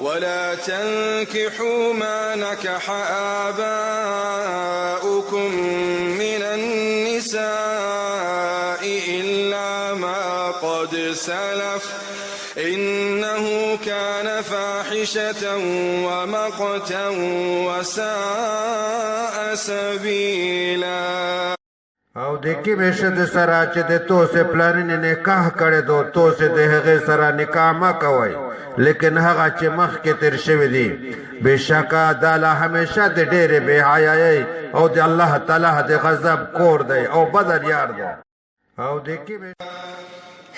ولا تنكحوا ما نكح آباؤكم من النساء إلا ما قد سلف إنه كان فاحشة ومقتا وساء سبيلا. او دیکی بشد سرا چې د تو سے پلانین نکاح کړي دو تو سے د هغه سره نکاح ما کوي لیکن هغه چې مخ کې تیر شوی دی بشکا دالا همیشه د ډېرې بے حیايي او د الله تعالی د غضب کور دی او بدر یار دی. او دیکی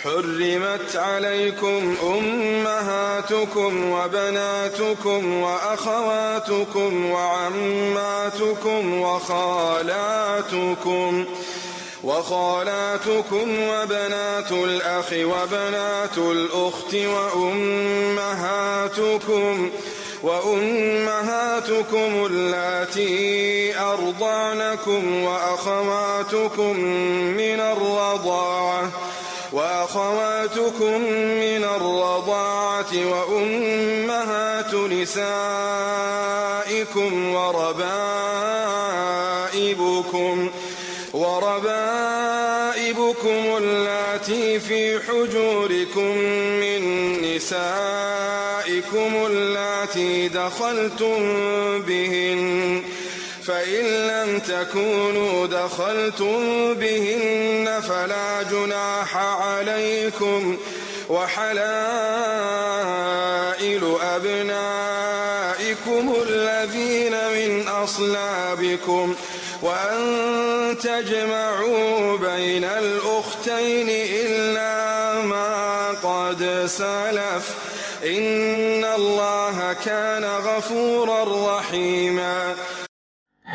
حرمت عليكم أمهاتكم وبناتكم وأخواتكم وعماتكم وخالاتكم وبنات الأخ وبنات الأخت وأمهاتكم اللاتي أرضعنكم وأخواتكم من الرضاعة وأمهات نسائكم وربائبكم اللاتي في حجوركم من نسائكم اللاتي دخلتم بهن فإن لم تكونوا دخلتم بهن فلا جناح عليكم وحلائل أبنائكم الذين من أصلابكم وأن تجمعوا بين الأختين إلا ما قد سلف إن الله كان غفورا رحيما.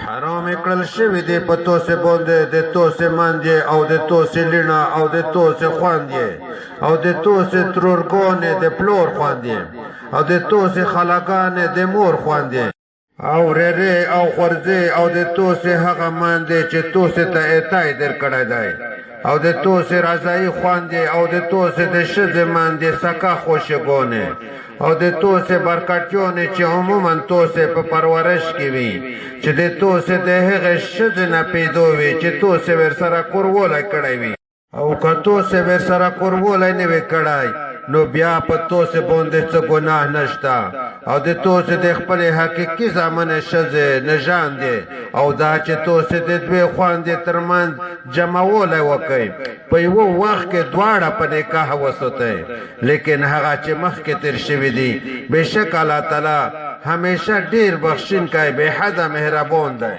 حرام کړل شوی دی په تو سے باندې د تو سے مانځي او د تو سے لینا او د تو سے خواندي او د تو سے ترورګونه د پلور خواندي او د تو سے خلاګانې د مور خواندي او رره او خورځي او د تو سے هغه مانځي چې تو سے ته اتای در کړای دی او د تو سے رضای خواندي او د تو سے د شذ مانځي سکا خوشګونه او د تو سے برکتونه چې عموما تو سے په پرورش کې وي چې د تو سے د هغه شذ نه پیدا وي چې تو سے ور سره کورولای کړای وي او که تو سے ور سره کورولای نه وي کړای نو بیا په تو سے باندې څه ګناه نشتا او د تو سے د خپل حقيقي زمانه شذ نه ژان دي او دا چې تو سے د دوی خواندې ترمن جمعولای وکي په یو وخت کې دواړه په نکاح وسوته لیکن هغه چې مخ کې تیر شوی دی بشک الله تعالی همیشه ډیر بخشن کوي به حد مهربان دی.